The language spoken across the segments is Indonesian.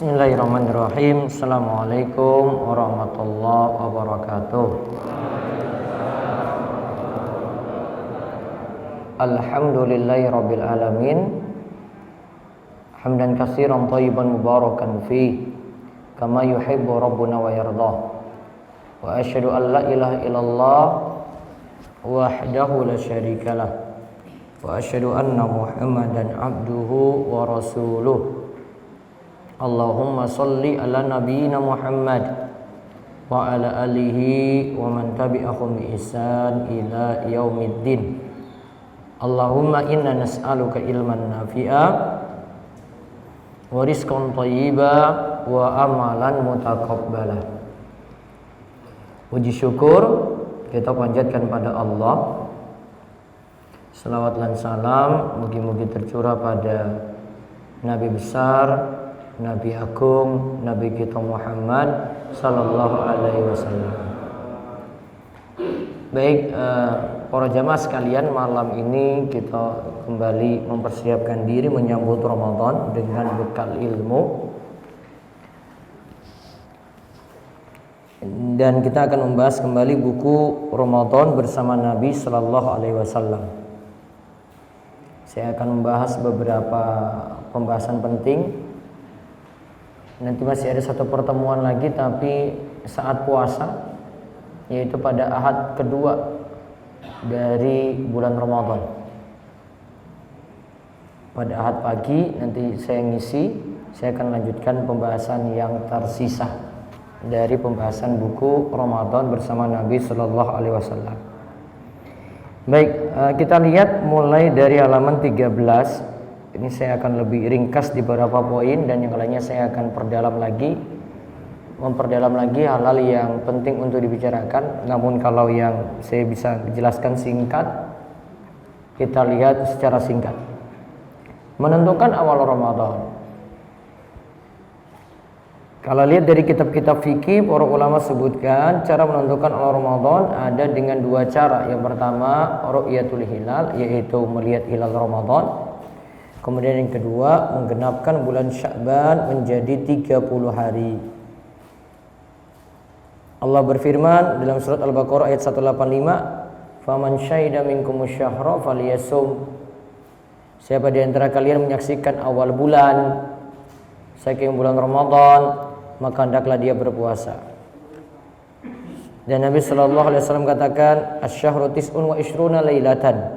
Bismillahirrahmanirrahim. Assalamualaikum warahmatullahi wabarakatuh. Alhamdulillahirabbil alamin. Hamdan katsiran thayyiban mubarakan fi kama yuhibbu rabbuna wa yardah. Wa asyhadu an la ilaha illallah wahdahu la syarikalah. Wa asyhadu anna Muhammadan abduhu wa rasuluh. Allahumma salli ala nabiyyina Muhammad wa ala alihi wa man tabi'ahum bi ihsan ila yaumiddin. Allahumma inna nas'aluka ilman nafi'a wa rizqan thayyiba wa amalan mutaqabbala. Puji syukur kita panjatkan pada Allah. Selawat dan salam mugi-mugi tercurah pada Nabi besar, Nabi agung, Nabi kita Muhammad sallallahu alaihi wasallam. Baik, para jamaah sekalian, malam ini kita kembali mempersiapkan diri menyambut Ramadan dengan bekal ilmu. Dan kita akan membahas kembali buku Ramadan bersama Nabi sallallahu alaihi wasallam. Saya akan membahas beberapa pembahasan penting. Nanti masih ada satu pertemuan lagi tapi saat puasa, yaitu pada Ahad kedua dari bulan Ramadan. Pada Ahad pagi nanti saya ngisi, saya akan lanjutkan pembahasan yang tersisa dari pembahasan buku Ramadan bersama Nabi Sallallahu Alaihi Wasallam. Baik, kita lihat mulai dari halaman 13. Ini saya akan lebih ringkas di beberapa poin dan yang lainnya saya akan memperdalam lagi hal-hal yang penting untuk dibicarakan. Namun kalau yang saya bisa jelaskan singkat, kita lihat secara singkat. Menentukan awal Ramadan. Kalau lihat dari kitab-kitab fikih, para ulama sebutkan cara menentukan awal Ramadan ada dengan dua cara. Yang pertama, ru'yatul hilal, yaitu melihat hilal Ramadan. Kemudian yang kedua, menggenapkan bulan Sya'ban menjadi 30 hari. Allah berfirman dalam surat Al-Baqarah ayat 185, "Faman syahida minkumus syahra falyasum." Siapa di antara kalian menyaksikan awal bulan, saking bulan Ramadan, maka hendaklah dia berpuasa. Dan Nabi sallallahu alaihi wasallam katakan, "Asy-syahru tis'un wa isyruna lailatan."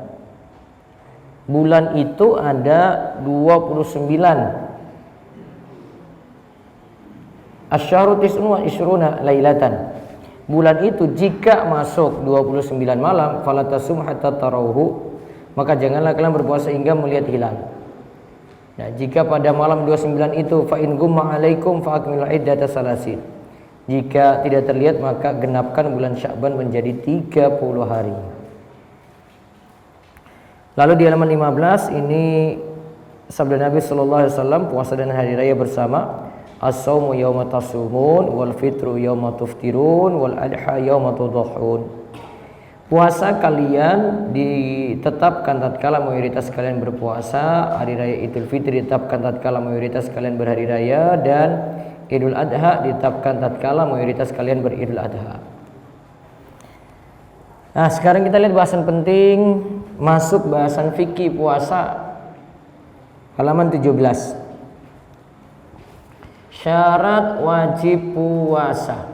Bulan itu ada 29. Asy-syahru tis'un wa isyruna lailatan. Bulan itu jika masuk 29 malam, falatasum hatta tarawhu, maka janganlah kalian berpuasa hingga melihat hilal. Nah, jika pada malam 29 itu fa in gumma alaikum fa akmilu iddata salasin. Jika tidak terlihat maka genapkan bulan Sya'ban menjadi 30 hari. Lalu di halaman 15 ini sabda Nabi sallallahu alaihi wasallam, puasa dan hari raya bersama. As-saumu yauma tasumun wal fitru yauma tuftirun wal adha yauma tudhahun. Puasa kalian ditetapkan tatkala mayoritas kalian berpuasa, hari raya Idul Fitri ditetapkan tatkala mayoritas kalian berhari raya, dan Idul Adha ditetapkan tatkala mayoritas kalian beridul adha. Nah, sekarang kita lihat bahasan penting, masuk bahasan fikih puasa halaman 17. Syarat wajib puasa.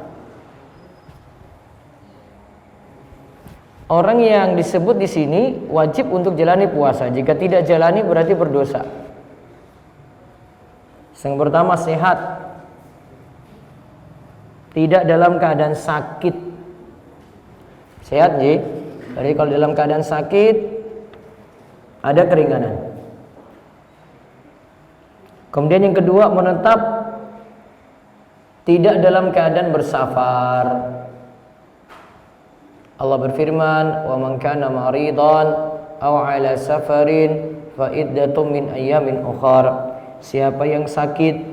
Orang yang disebut di sini wajib untuk jalani puasa. Jika tidak jalani berarti berdosa. Yang pertama, sehat. Tidak dalam keadaan sakit. Sehat, ji. Jadi kalau dalam keadaan sakit ada keringanan. Kemudian yang kedua, menetap tidak dalam keadaan bersafar. Allah berfirman, "Wa man kana maridan aw 'ala safarin fa iddatum min ayyamin ukhra." Siapa yang sakit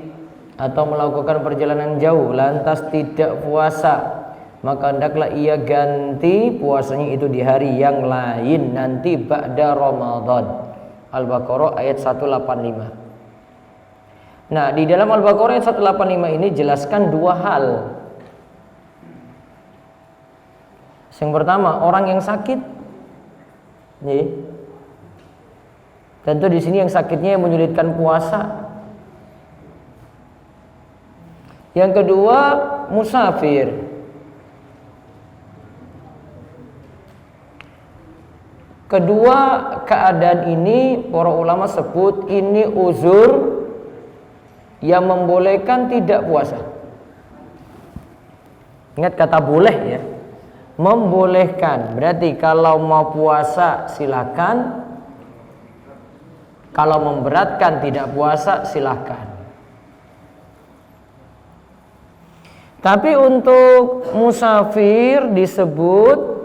atau melakukan perjalanan jauh lantas tidak puasa, maka hendaklah ia ganti puasanya itu di hari yang lain nanti ba'da Ramadan. Al-Baqarah ayat 185. Nah, di dalam Al-Baqarah 185 ini jelaskan dua hal. Yang pertama, orang yang sakit. Nih. Tentu di sini yang sakitnya yang menyulitkan puasa. Yang kedua, musafir. Kedua keadaan ini para ulama sebut ini uzur yang membolehkan tidak puasa. Ingat kata boleh ya. Membolehkan. Berarti kalau mau puasa silakan. Kalau memberatkan tidak puasa silakan. Tapi untuk musafir disebut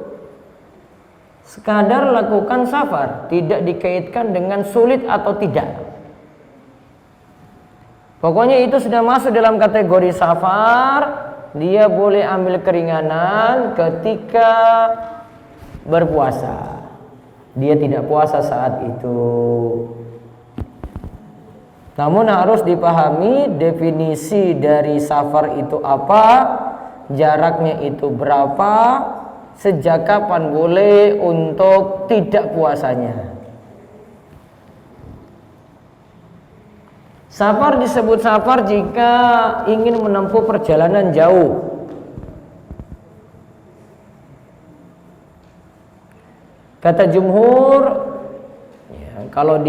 sekadar lakukan safar, tidak dikaitkan dengan sulit atau tidak. Pokoknya itu sudah masuk dalam kategori safar. Dia boleh ambil keringanan ketika berpuasa. Dia tidak puasa saat itu. Namun harus dipahami definisi dari safar itu apa, jaraknya itu berapa, sejak kapan boleh untuk tidak puasanya. Safar disebut safar jika ingin menempuh perjalanan jauh. Kata jumhur, ya, kalau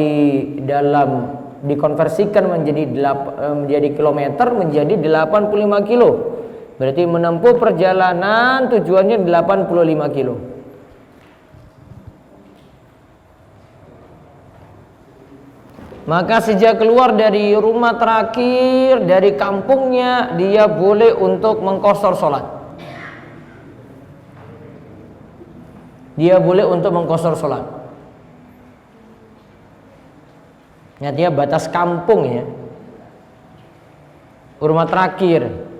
dikonversikan menjadi kilometer menjadi 85 kilo. Berarti menempuh perjalanan tujuannya 85 kilo. Maka sejak keluar dari rumah terakhir, dari kampungnya, dia boleh untuk mengqashar sholat. Dia boleh untuk mengqashar sholat. Ingat ya, batas kampung ya. Rumah terakhir.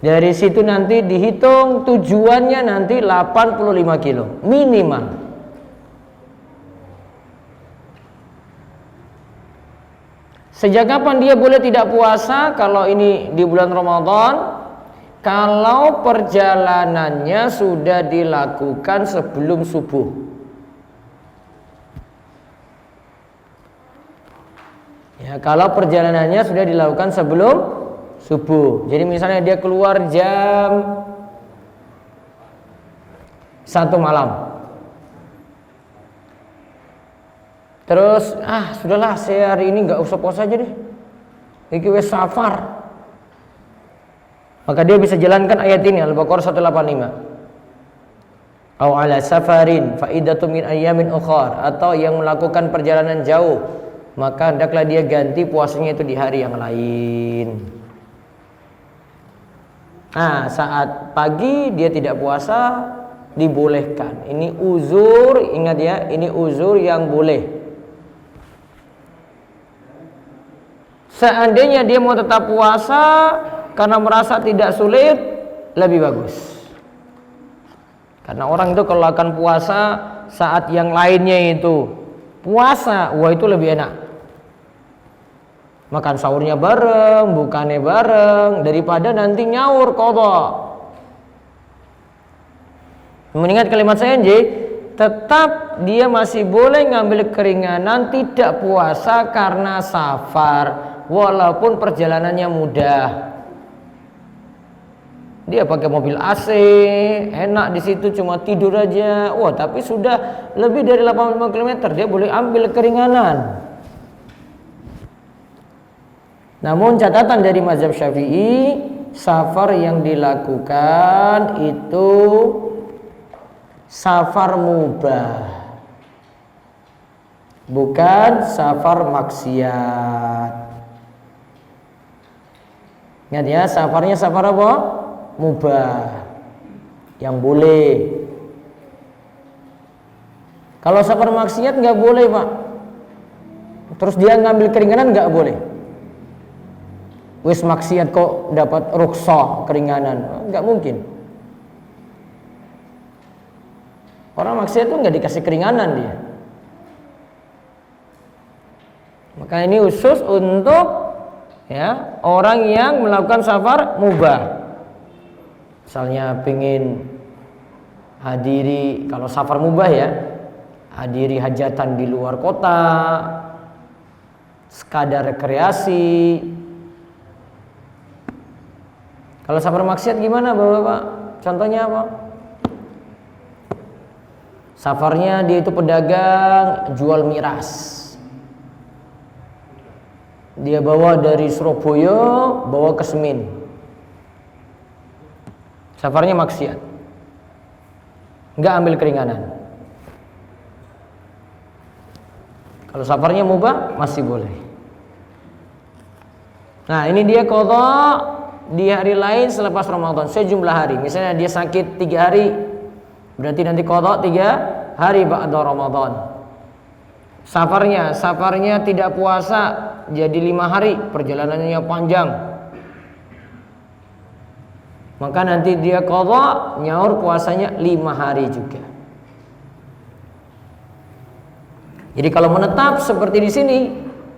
Dari situ nanti dihitung tujuannya nanti 85 kilo minimal. Sejak kapan dia boleh tidak puasa? Kalau ini di bulan Ramadan, kalau perjalanannya sudah dilakukan sebelum subuh. Ya, kalau perjalanannya sudah dilakukan sebelum subuh. Jadi misalnya dia keluar jam 1 malam. Terus sudahlah, saya hari ini nggak usah puasa aja deh. Iki wes safar. Maka dia bisa jalankan ayat ini Al-Baqarah 185. Au ala safarin faidatu min ayyamin ukhar, atau yang melakukan perjalanan jauh, maka hendaklah dia ganti puasanya itu di hari yang lain. Nah, saat pagi dia tidak puasa dibolehkan. Ini uzur, ingat ya, ini uzur yang boleh. Seandainya dia mau tetap puasa karena merasa tidak sulit, lebih bagus. Karena orang itu kalau akan puasa saat yang lainnya itu puasa, wah itu lebih enak. Makan sahurnya bareng, bukannya bareng, daripada nanti nyaur qadha. Mengingat kalimat saya tetap dia masih boleh ngambil keringanan tidak puasa karena safar, walaupun perjalanannya mudah. Dia pakai mobil AC, enak di situ cuma tidur aja. Wah, tapi sudah lebih dari 85 km, dia boleh ambil keringanan. Namun catatan dari mazhab Syafi'i, safar yang dilakukan itu safar mubah, bukan safar maksiat. Ingat ya, safarnya safar apa? Mubah, yang boleh. Kalau safar maksiat nggak boleh, Pak. Terus dia ngambil keringanan nggak boleh. Wis maksiat kok dapat rukhsah keringanan, nggak mungkin. Orang maksiat itu nggak dikasih keringanan dia. Maka ini khusus untuk ya orang yang melakukan safar mubah. Misalnya pengen hadiri, kalau safar mubah ya, hadiri hajatan di luar kota, sekadar rekreasi. Kalau safar maksiat gimana Bapak-bapak? Contohnya apa? Safarnya dia itu pedagang jual miras. Dia bawa dari Surabaya, bawa ke Semin. Safarnya maksiat. Enggak ambil keringanan. Kalau safarnya mubah masih boleh. Nah, ini dia qadha di hari lain selepas Ramadan sejumlah hari. Misalnya dia sakit 3 hari, berarti nanti qadha 3 hari ba'da Ramadan. Safarnya tidak puasa, jadi 5 hari, perjalanannya panjang. Maka nanti dia qadha, nyaur puasanya 5 hari juga. Jadi kalau menetap seperti di sini,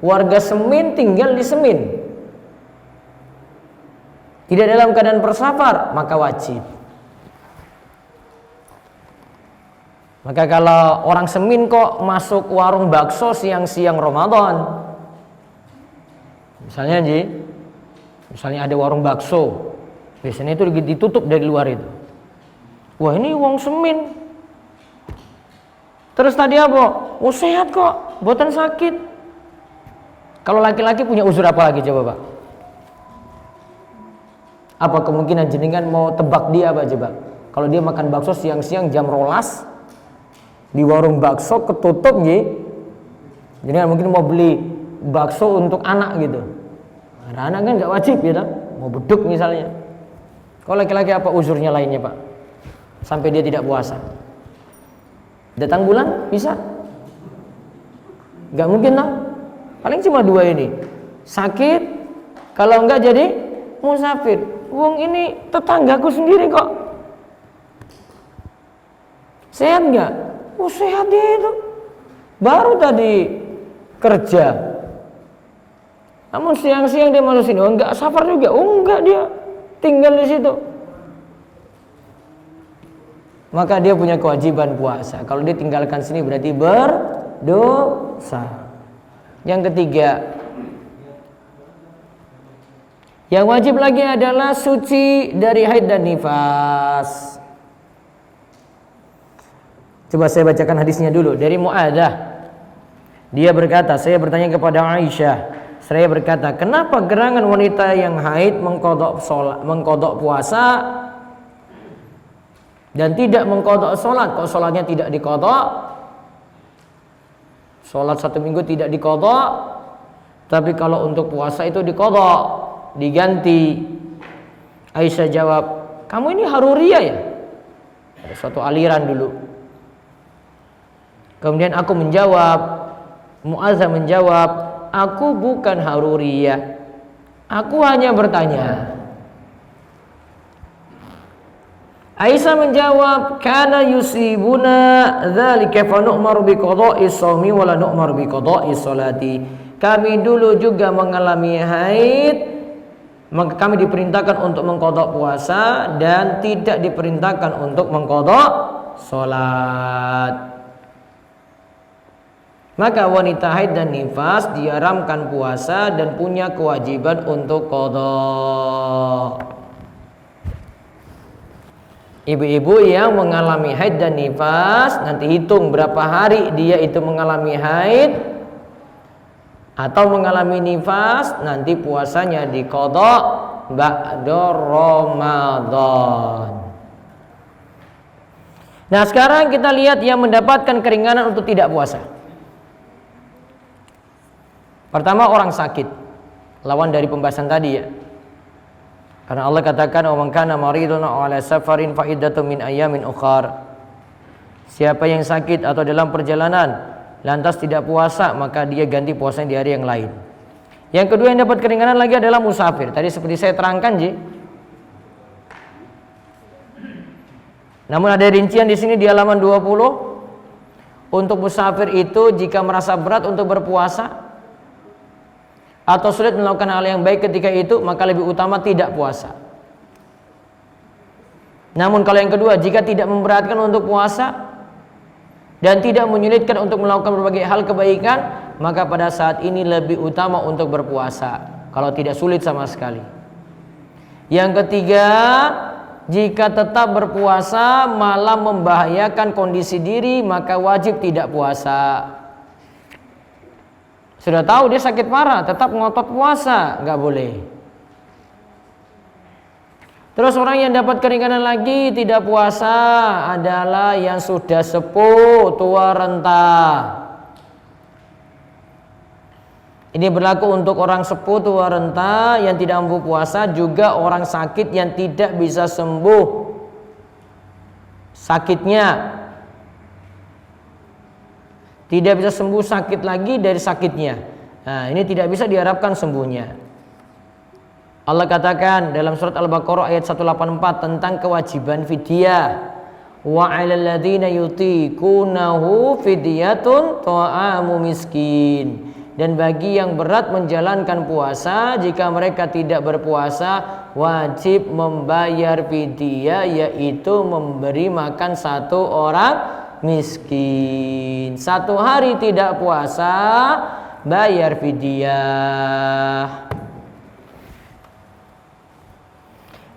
warga Semin tinggal di Semin, tidak dalam keadaan bersafar, maka wajib. Maka kalau orang Semin kok masuk warung bakso siang-siang Ramadan, misalnya ada warung bakso, biasanya itu ditutup dari luar itu. Wah, ini wong Semin. Terus tadi apa? Oh, sehat kok, boten sakit. Kalau laki-laki punya uzur apa lagi coba Pak? Apa kemungkinan jenengan mau tebak dia apa coba? Kalau dia makan bakso siang-siang jam 12 di warung bakso ketutup nggih. Jadi mungkin mau beli bakso untuk anak gitu. Nah, anak kan nggak wajib ya, mau beduk misalnya. Kalau laki-laki apa uzurnya lainnya Pak? Sampai dia tidak puasa. Datang bulan bisa? Nggak mungkin lah. Paling cuma 2 ini. Sakit, kalau enggak jadi musafir. Wong ini tetanggaku sendiri kok. Sehat nggak? Oh, sehat dia itu. Baru tadi kerja. Namun siang-siang dia masuk sini. Oh, enggak safar juga. Oh, enggak, dia tinggal di situ. Maka dia punya kewajiban puasa. Kalau dia tinggalkan sini berarti berdosa. Yang ketiga, yang wajib lagi adalah suci dari haid dan nifas. Coba saya bacakan hadisnya dulu dari Mu'adzah. Dia berkata, saya bertanya kepada Aisyah, saya berkata, kenapa gerangan wanita yang haid mengqadha puasa dan tidak mengqadha sholat? Kok sholatnya tidak diqadha? Sholat 1 minggu tidak diqadha, tapi kalau untuk puasa itu diqadha, diganti. Aisyah jawab, kamu ini haruriyah ya? Ada suatu aliran dulu. Kemudian aku menjawab, Mu'adzah menjawab, aku bukan haruriyah, aku hanya bertanya. Aisyah menjawab, kana yusibuna dzalika fa nu'maru bi qada'i shaumi wa la nu'maru bi qada'i sholati. Kami dulu juga mengalami haid, maka kami diperintahkan untuk mengqadha puasa dan tidak diperintahkan untuk mengqadha salat. Maka wanita haid dan nifas diharamkan puasa dan punya kewajiban untuk qadha. Ibu-ibu yang mengalami haid dan nifas, nanti hitung berapa hari dia itu mengalami haid atau mengalami nifas, nanti puasanya diqadha ba'da Ramadan. Nah, sekarang kita lihat yang mendapatkan keringanan untuk tidak puasa. Pertama, orang sakit, lawan dari pembahasan tadi ya. Karena Allah katakan, "Wa man kana maridun aw ala safarin fa iddatun min ayyamin ukhar." Siapa yang sakit atau dalam perjalanan lantas tidak puasa, maka dia ganti puasanya di hari yang lain. Yang kedua yang dapat keringanan lagi adalah musafir. Tadi seperti saya terangkan, Ji. Namun ada rincian di sini di halaman 20. Untuk musafir itu jika merasa berat untuk berpuasa atau sulit melakukan hal yang baik ketika itu, maka lebih utama tidak puasa. Namun kalau yang kedua, jika tidak memberatkan untuk puasa dan tidak menyulitkan untuk melakukan berbagai hal kebaikan, maka pada saat ini lebih utama untuk berpuasa kalau tidak sulit sama sekali. Yang ketiga, jika tetap berpuasa malah membahayakan kondisi diri, maka wajib tidak puasa. Sudah tahu dia sakit parah, tetap ngotot puasa, nggak boleh. Terus orang yang dapat keringanan lagi tidak puasa adalah yang sudah sepuh, tua renta. Ini berlaku untuk orang sepuh, tua renta yang tidak mampu puasa, juga orang sakit yang tidak bisa sembuh sakitnya. Tidak bisa sembuh sakit lagi dari sakitnya. Nah, ini tidak bisa diharapkan sembuhnya. Allah katakan dalam surat Al-Baqarah ayat 184 tentang kewajiban fidyah. Wa 'alal ladzina yutiqunahu fidyatun ta'amu miskin. Dan bagi yang berat menjalankan puasa, jika mereka tidak berpuasa, wajib membayar fidyah, yaitu memberi makan satu orang miskin. 1 hari tidak puasa, bayar fidyah.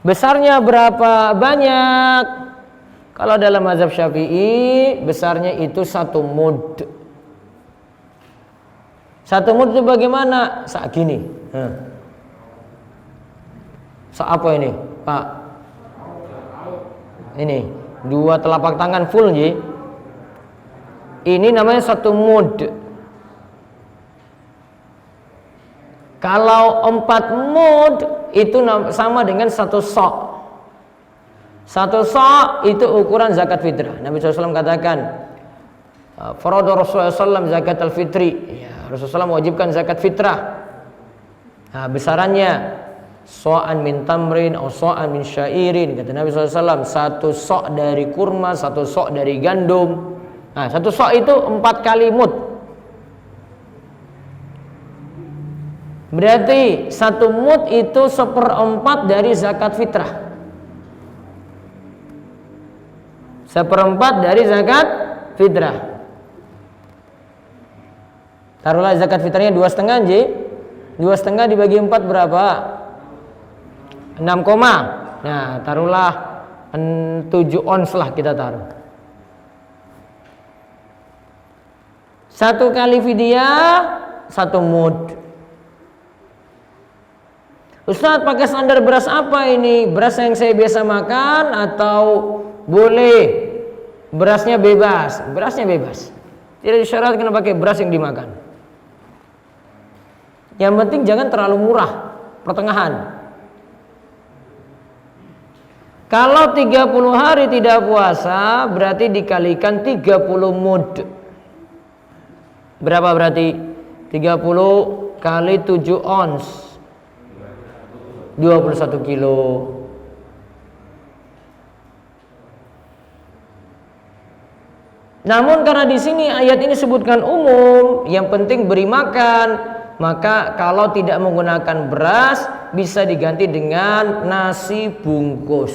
Besarnya berapa banyak? Kalau dalam mazhab Syafi'i, besarnya itu 1 mud. 1 mud itu bagaimana? Saat gini. Saat apa ini, Pak? Ini 2 telapak tangan full, Ji. Ini namanya 1 mud. Kalau 4 mud itu sama dengan 1 sok. 1 sok itu ukuran zakat fitrah. Nabi SAW katakan, farada Rasulullah SAW zakat al-fitri. Ya, Rasulullah SAW mewajibkan zakat fitrah. Nah, besarannya so'an min tamrin atau so'an min syairin. Kata Nabi SAW, 1 sok dari kurma, 1 sok dari gandum. Nah, 1 sok itu 4 kali mud. Berarti 1 mud itu 1/4 dari zakat fitrah. 1/4 dari zakat fitrah. Taruhlah zakat fitrahnya 2,5 Ji. 2,5 dibagi 4 berapa? 6, nah taruhlah 7 ons lah kita taruh. 1 kali fidyah 1 mud. Ustaz, pakai standar beras apa ini? Beras yang saya biasa makan atau boleh berasnya bebas? Berasnya bebas. Tidak disyaratkan pakai beras yang dimakan. Yang penting jangan terlalu murah, pertengahan. Kalau 30 hari tidak puasa, berarti dikalikan 30 mud. Berapa berarti? 30 kali 7 ons. 21 kilo. Namun karena di sini ayat ini sebutkan umum, yang penting beri makan. Maka kalau tidak menggunakan beras, bisa diganti dengan nasi bungkus.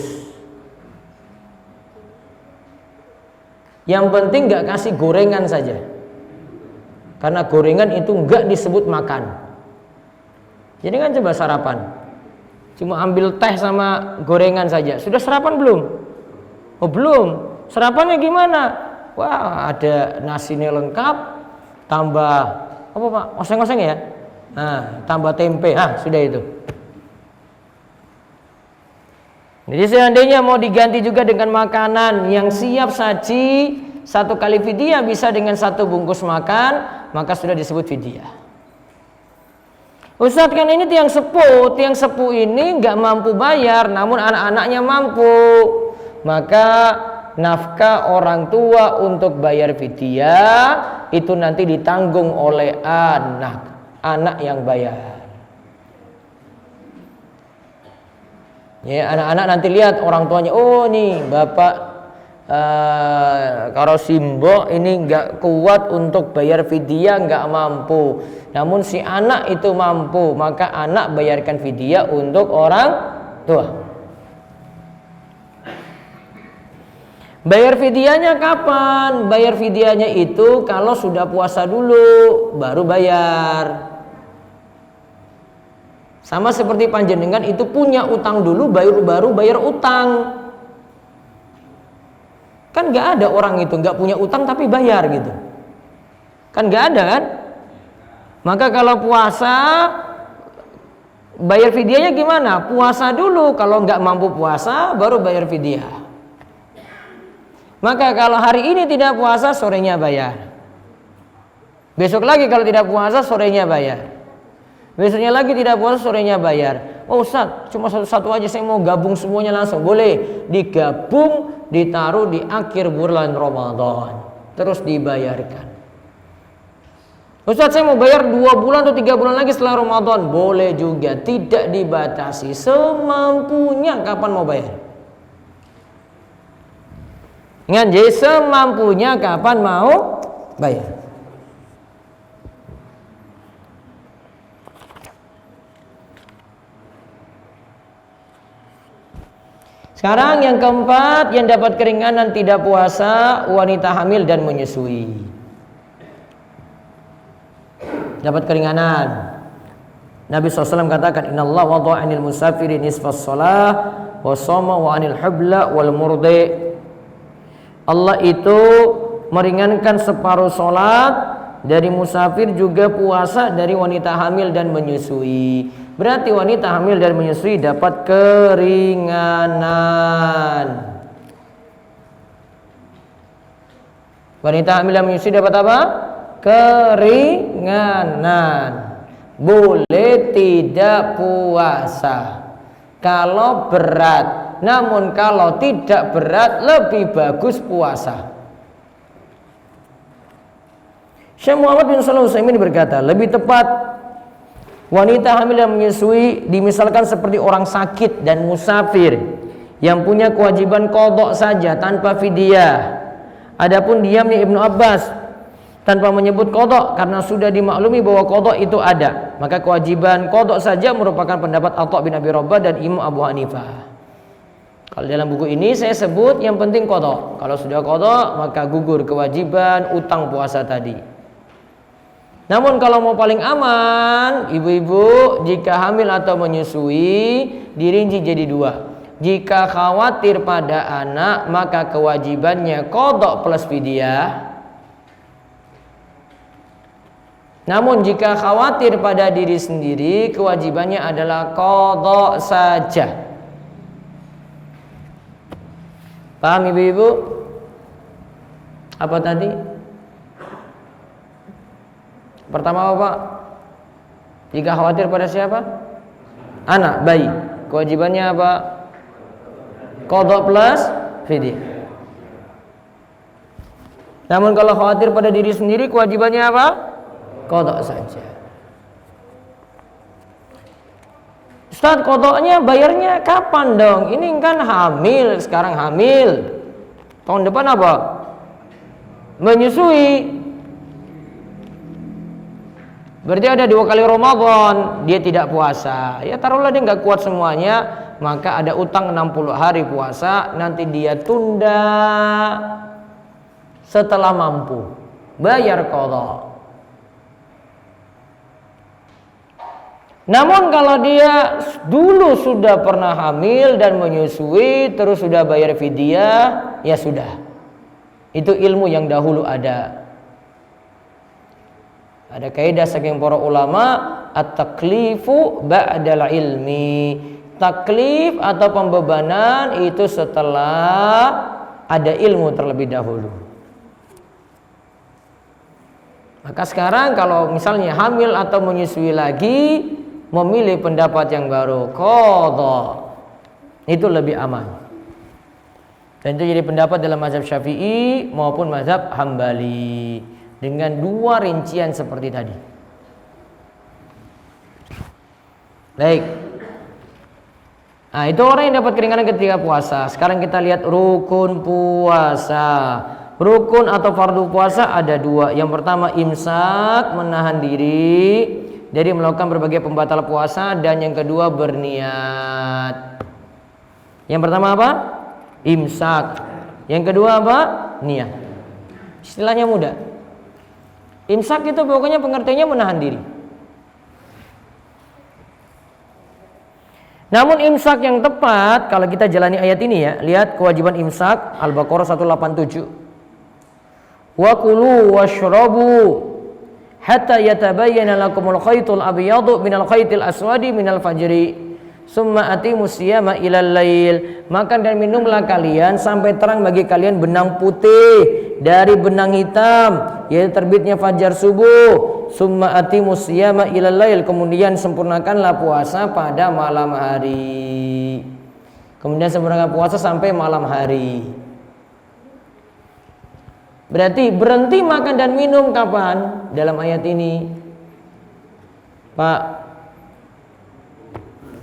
Yang penting gak kasih gorengan saja, karena gorengan itu gak disebut makan. Jadi kan coba sarapan, cuma ambil teh sama gorengan saja. Sudah sarapan belum? Oh belum. Sarapannya gimana? Wah, ada nasinya lengkap, tambah apa Pak? Oseng-oseng ya? Nah, tambah tempe. Sudah itu. Jadi seandainya mau diganti juga dengan makanan yang siap saji, 1 kali fidyah bisa dengan 1 bungkus makan, maka sudah disebut fidyah. Ustadz, kan ini tiang sepuh ini nggak mampu bayar, namun anak-anaknya mampu. Maka nafkah orang tua untuk bayar fidyah itu nanti ditanggung oleh anak yang bayar. Ya, anak-anak nanti lihat orang tuanya, oh nih bapak kalau Simbo ini nggak kuat untuk bayar fidyah, nggak mampu. Namun si anak itu mampu, maka anak bayarkan fidyah untuk orang tua. Bayar fidyahnya kapan? Bayar fidyahnya itu kalau sudah puasa dulu, baru bayar. Sama seperti panjenengan itu punya utang dulu, baru bayar utang. Kan nggak ada orang itu nggak punya utang tapi bayar gitu. Kan nggak ada kan? Maka kalau puasa bayar fidyahnya gimana? Puasa dulu, kalau nggak mampu puasa baru bayar fidyah. Maka kalau hari ini tidak puasa, sorenya bayar. Besok lagi kalau tidak puasa, sorenya bayar. Besoknya lagi tidak puasa, sorenya bayar. Oh Ustaz, cuma satu-satu aja, saya mau gabung semuanya langsung. Boleh, digabung, ditaruh di akhir bulan Ramadan, terus dibayarkan. Ustaz, saya mau bayar 2 bulan atau 3 bulan lagi setelah Ramadan. Boleh juga, tidak dibatasi, semampunya kapan mau bayar. Ingat, jadi semampunya kapan mau bayar. Sekarang yang keempat, yang dapat keringanan tidak puasa, wanita hamil dan menyusui. Dapat keringanan. Nabi SAW katakan, Innallaha wada'a 'anil musafiri nisfas shalah wa shoma wa 'anil hubla wal murdi. Allah itu meringankan separuh sholat dari musafir, juga puasa dari wanita hamil dan menyusui. Berarti wanita hamil dan menyusui dapat keringanan. Wanita hamil dan menyusui dapat apa? Keringanan. Boleh tidak puasa kalau berat. Namun kalau tidak berat, lebih bagus puasa. Syekh Muhammad bin Shalih Al-Utsaimin berkata, lebih tepat wanita hamil dan menyusui dimisalkan seperti orang sakit dan musafir yang punya kewajiban qadha saja tanpa fidyah. Adapun diamnya Ibnu Abbas tanpa menyebut qadha karena sudah dimaklumi bahwa qadha itu ada, maka kewajiban qadha saja merupakan pendapat Atha bin Abi Rabah dan Imam Abu Hanifah. Kalau dalam buku ini saya sebut yang penting qadha. Kalau sudah qadha maka gugur kewajiban utang puasa tadi. Namun kalau mau paling aman, ibu-ibu jika hamil atau menyusui dirinci jadi 2. Jika khawatir pada anak, maka kewajibannya qadha plus fidyah. Namun jika khawatir pada diri sendiri, kewajibannya adalah qadha saja. Paham ibu-ibu? Apa tadi? Pertama apa Pak? Jika khawatir pada siapa? Anak, bayi. Kewajibannya apa? Qadha plus fidyah. Namun kalau khawatir pada diri sendiri, kewajibannya apa? Qadha saja. Ustaz, qadhanya bayarnya kapan dong? Ini kan hamil, sekarang hamil. Tahun depan apa? Menyusui. Berarti ada 2 kali Ramadan dia tidak puasa. Ya taruhlah dia nggak kuat semuanya, maka ada utang 60 hari puasa, nanti dia tunda setelah mampu bayar qadha. Namun kalau dia dulu sudah pernah hamil dan menyusui terus sudah bayar fidyah, ya sudah. Itu ilmu yang dahulu ada. Ada kaidah saking para ulama, at-taklifu ba'dal ilmi. Taklif atau pembebanan itu setelah ada ilmu terlebih dahulu. Maka sekarang kalau misalnya hamil atau menyusui lagi, memilih pendapat yang baru, qadha, itu lebih aman. Dan itu jadi pendapat dalam mazhab Syafi'i maupun mazhab Hambali dengan 2 rincian seperti tadi. Baik. Nah, itu orang yang dapat keringanan ketika puasa. Sekarang kita lihat rukun puasa. Rukun atau fardu puasa ada dua. Yang pertama imsak, menahan diri dari melakukan berbagai pembatal puasa, dan yang kedua berniat. Yang pertama apa? Imsak. Yang kedua apa? Niat. Istilahnya mudah. Imsak itu pokoknya pengertiannya menahan diri. Namun imsak yang tepat kalau kita jalani ayat ini ya, lihat kewajiban imsak Al-Baqarah 187. Wa kulu washrabu hatta yatabayyana lakumul khaytul abyadu minal khaytil aswadi minal fajri summa atimus siyama ilal lail. Makan dan minumlah kalian sampai terang bagi kalian benang putih dari benang hitam, yaitu terbitnya fajar subuh. Summa atimus siyama ilal lail, kemudian sempurnakanlah puasa pada malam hari. Kemudian sempurnakan puasa sampai malam hari. Berarti berhenti makan dan minum kapan dalam ayat ini? Pak,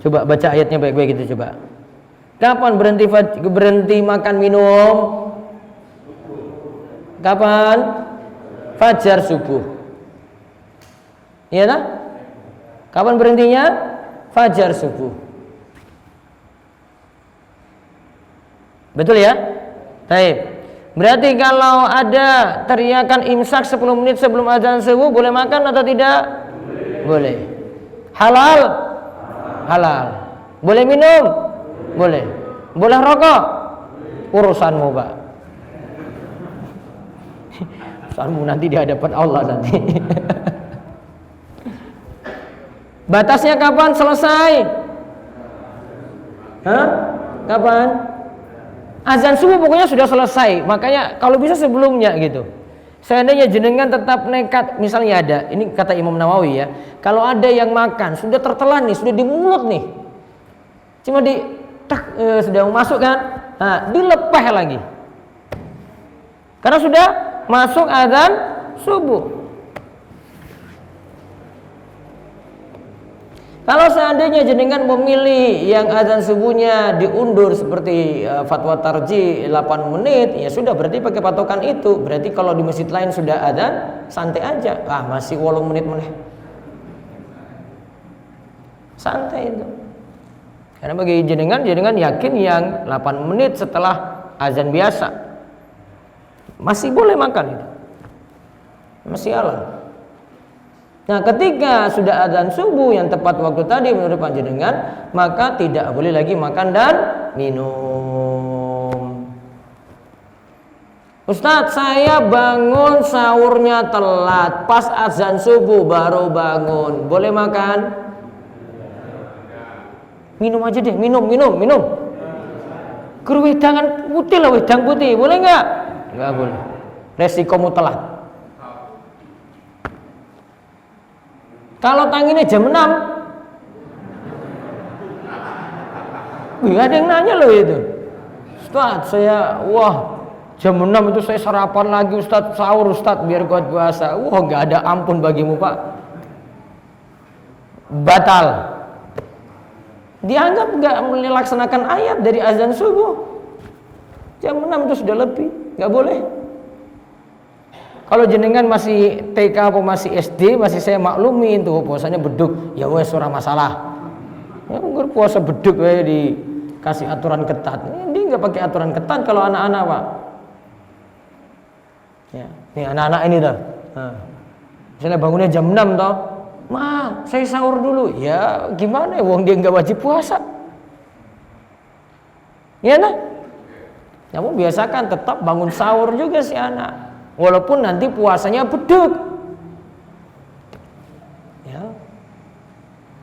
coba baca ayatnya baik-baik itu coba. Kapan berhenti makan minum? Kapan? Fajar subuh. Iya tak? Kapan berhentinya? Fajar subuh. Betul ya? Baik. Berarti kalau ada teriakan imsak 10 menit sebelum azan subuh, boleh makan atau tidak? Boleh. Halal? Halal. Boleh minum? Boleh. Boleh rokok? Urusanmu, Pak. Urusanmu nanti di hadapan Allah nanti. Batasnya kapan selesai? Hah? Kapan? Azan subuh pokoknya sudah selesai. Makanya kalau bisa sebelumnya gitu. Seandainya jenengan tetap nekat, misalnya ada, ini kata Imam Nawawi ya, kalau ada yang makan sudah tertelan nih, sudah di mulut nih, cuma sudah mau masuk kan, nah, dilepeh lagi, karena sudah masuk azan subuh. Kalau seandainya jenengan memilih yang azan subuhnya diundur seperti fatwa tarjih 8 menit, ya sudah, berarti pakai patokan itu. Berarti kalau di masjid lain sudah azan, santai aja. Masih 8 menit meneh. Santai itu. Karena bagi jenengan yakin yang 8 menit setelah azan biasa masih boleh makan itu. Masih halal. Nah, ketika sudah azan subuh yang tepat waktu tadi menurut panjenengan, maka tidak boleh lagi makan dan minum. Ustadz, saya bangun sahurnya telat, pas azan subuh baru bangun, boleh makan? Minum aja deh, minum. Gur wedangan putih lah, wedang putih, boleh nggak? Nggak boleh. Resikomu telat. Kalau tanginnya jam 6, ada yang nanya loh itu. Ustadz, saya jam 6 itu saya sarapan lagi Ustadz, sahur Ustadz biar kuat puasa. Nggak ada ampun bagimu Pak. Batal. Dianggap nggak melaksanakan ayat dari azan subuh. Jam 6 itu sudah lebih, nggak boleh. Kalau jenengan masih TK atau masih SD, masih saya maklumin tuh puasanya beduk, ya wes ora masalah. Ya puasa beduk dikasih aturan ketat. Ini nggak pakai aturan ketat kalau anak-anak Pak. Ya, nih anak-anak ini dah. Misalnya bangunnya jam 6 toh, saya sahur dulu. Ya gimana? Wong dia nggak wajib puasa. Ya nah. Namun biasakan tetap bangun sahur juga si anak. Walaupun nanti puasanya beduk. Ya.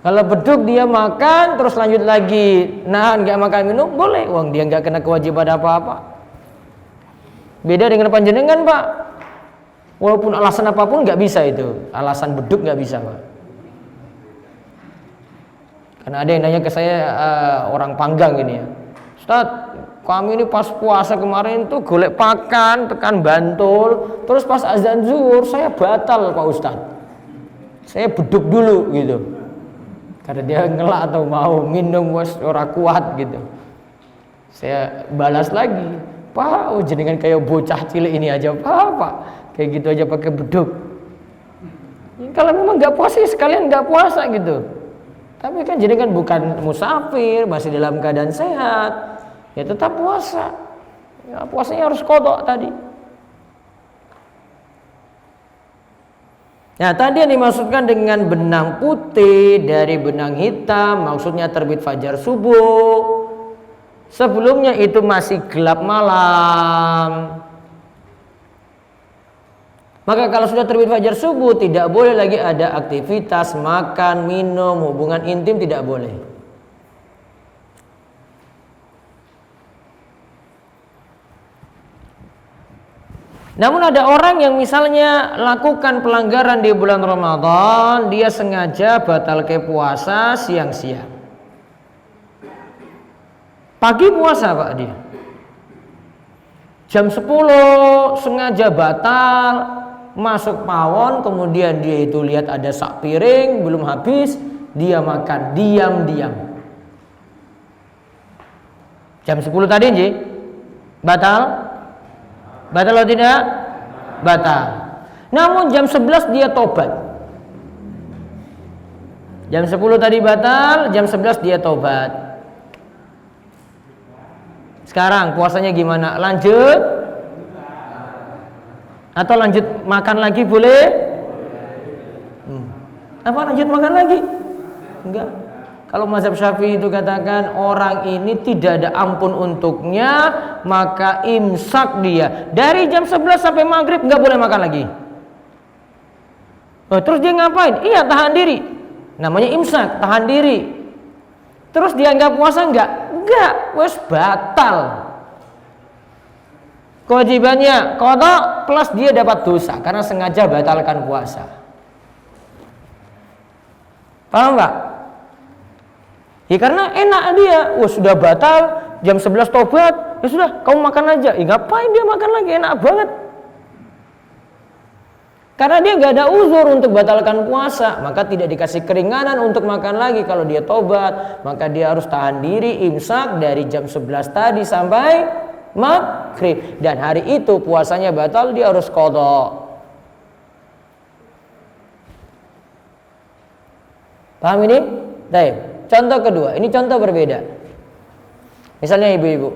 Kalau beduk dia makan terus lanjut lagi nahan nggak makan minum, boleh. Dia nggak kena kewajiban apa-apa. Beda dengan panjenengan Pak. Walaupun alasan apapun nggak bisa itu. Alasan beduk nggak bisa Pak. Karena ada yang nanya ke saya orang Panggang ini ya, Ustadz, kami ini pas puasa kemarin tuh golek pakan tekan Bantul, terus pas azan zuhur saya batal Pak Ustadz, saya beduk dulu gitu. Karena dia ngelak atau mau minum wes ora kuat gitu. Saya balas lagi, Pak, jenengan kayak bocah cilik ini aja, Pak, kayak gitu aja pakai beduk. Kalau memang nggak puasa sekalian nggak puasa gitu. Tapi kan jenengan bukan musafir, masih dalam keadaan sehat, ya tetap puasa. Ya, puasanya harus qadha tadi. Nah, tadi yang dimaksudkan dengan benang putih dari benang hitam, maksudnya terbit fajar subuh. Sebelumnya itu masih gelap malam. Maka kalau sudah terbit fajar subuh, tidak boleh lagi ada aktivitas makan, minum, hubungan intim, tidak boleh. Namun ada orang yang misalnya lakukan pelanggaran di bulan Ramadan, dia sengaja batal ke puasa siang-siang. Pagi puasa Pak dia. Jam 10 sengaja batal, masuk pawon, kemudian dia itu lihat ada sak piring belum habis, dia makan diam-diam. Jam 10 tadi Nji, batal? Batal atau tidak? Batal. Namun jam 11 dia tobat. Jam 10 tadi batal, jam 11 dia tobat. Sekarang puasanya gimana? Lanjut? Atau lanjut makan lagi boleh? Apa lanjut makan lagi? Enggak. Kalau mazhab Syafi'i itu katakan orang ini tidak ada ampun untuknya, maka imsak dia. Dari jam 11 sampai maghrib nggak boleh makan lagi. Oh, terus dia ngapain? Iya, tahan diri. Namanya imsak, tahan diri. Terus dia nggak puasa nggak? Nggak, wes batal. Kewajibannya qadha plus dia dapat dosa karena sengaja batalkan puasa. Paham nggak? Ya karena enak dia, wah sudah batal, jam 11 tobat, ya sudah kamu makan aja. Ngapain dia makan lagi, enak banget. Karena dia gak ada uzur untuk batalkan puasa, maka tidak dikasih keringanan untuk makan lagi. Kalau dia tobat, maka dia harus tahan diri imsak dari jam 11 tadi sampai maghrib. Dan hari itu puasanya batal, dia harus qadha. Paham ini? Baik. Contoh kedua, ini contoh berbeda. Misalnya ibu-ibu,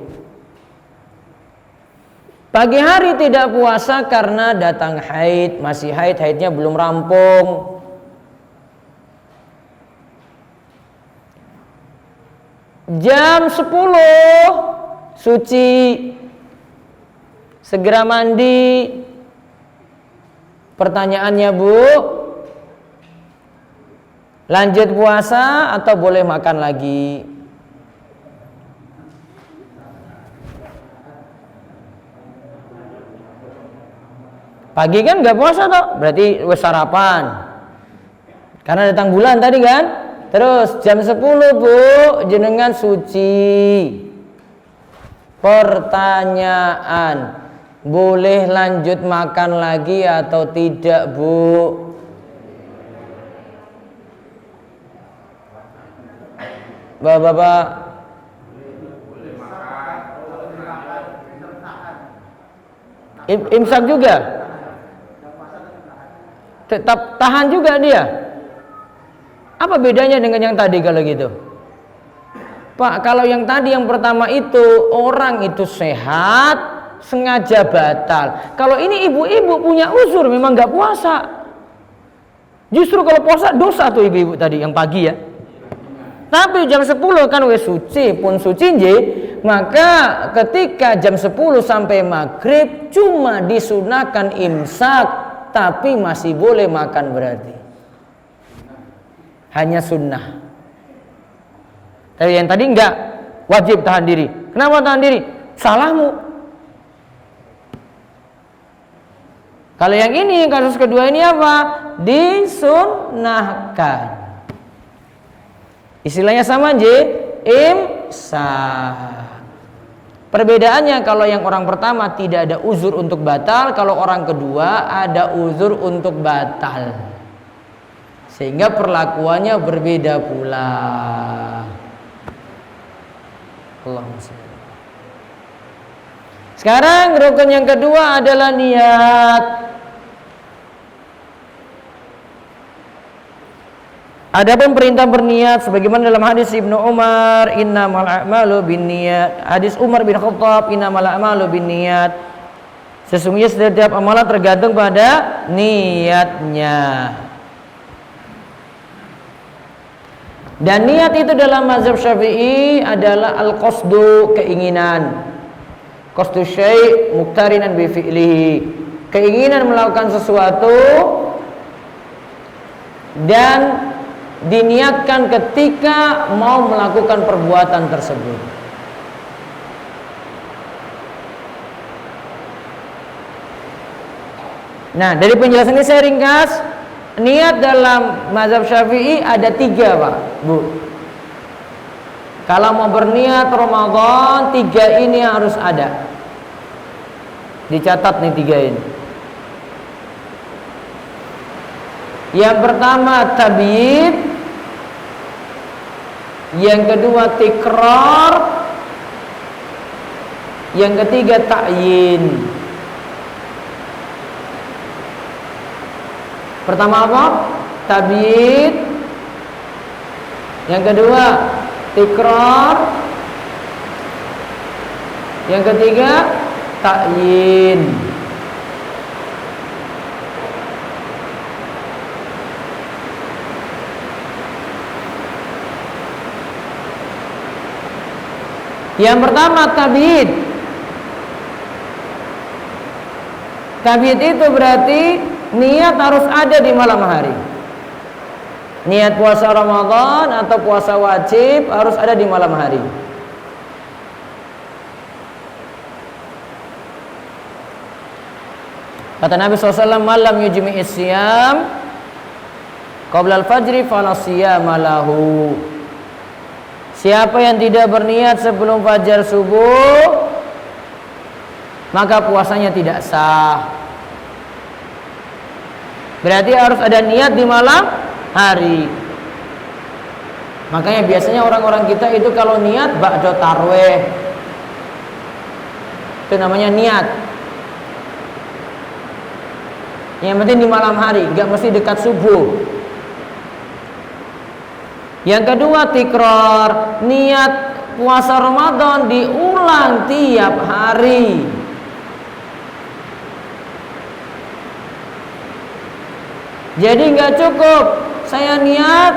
pagi hari tidak puasa karena datang haid, masih haid, haidnya belum rampung. Jam 10 suci, segera mandi. Pertanyaannya Bu, lanjut puasa atau boleh makan lagi? Pagi kan nggak puasa toh, berarti wes sarapan. Karena datang bulan tadi kan. Terus jam 10 Bu, jenengan suci. Pertanyaan, boleh lanjut makan lagi atau tidak Bu? Bapak-bapak, imsak juga, tetap tahan juga dia. Apa bedanya dengan yang tadi kalau gitu? Pak, kalau yang tadi yang pertama itu orang itu sehat sengaja batal. Kalau ini ibu-ibu punya uzur memang nggak puasa. Justru kalau puasa dosa tuh ibu-ibu tadi yang pagi ya. Tapi jam 10 kan wes suci, pun suci nje, maka ketika jam 10 sampai maghrib cuma disunahkan imsak, tapi masih boleh makan berarti. Hanya sunnah. Tapi yang tadi enggak, wajib tahan diri. Kenapa tahan diri? Salahmu. Kalau yang ini, kasus kedua ini apa? Disunnahkan. Istilahnya sama J, imsak. Perbedaannya kalau yang orang pertama tidak ada uzur untuk batal, kalau orang kedua ada uzur untuk batal. sehingga perlakuannya berbeda pula. Allahumma shalli. Sekarang rukun yang kedua adalah niat. Adapun perintah berniat sebagaimana dalam hadis Ibnu Umar, innamal a'malu binniyat. Hadis Umar bin Khattab, innamal a'malu binniyat. Sesungguhnya setiap amalan tergantung pada niatnya. Dan niat itu dalam mazhab Syafi'i adalah al-qasdu, keinginan. Qasdu syai' muqtarinan bi fi'lihi. Keinginan melakukan sesuatu dan diniatkan ketika mau melakukan perbuatan tersebut. Nah, dari penjelasan ini saya ringkas. Niat dalam mazhab Syafi'i ada 3, Pak, Bu. Kalau mau berniat Ramadan, 3 ini harus ada. Dicatat nih 3 ini. Yang pertama tabyid, yang kedua tikrar, yang ketiga ta'yin. Pertama apa? Tabyid. Yang kedua tikrar. Yang ketiga ta'yin. Yang pertama tabyid. Tabyid itu berarti niat harus ada di malam hari. Niat puasa Ramadan atau puasa wajib harus ada di malam hari. Kata Nabi SAW, malam yujmi'is siyam qabla al-fajri fala siyama lahu. Siapa yang tidak berniat sebelum fajar subuh, maka puasanya tidak sah. Berarti harus ada niat di malam hari. Makanya biasanya orang-orang kita itu kalau niat ba'da tarweh, itu namanya niat. Yang penting di malam hari, gak mesti dekat subuh. Yang kedua tikrar, niat puasa Ramadan diulang tiap hari. Jadi nggak cukup saya niat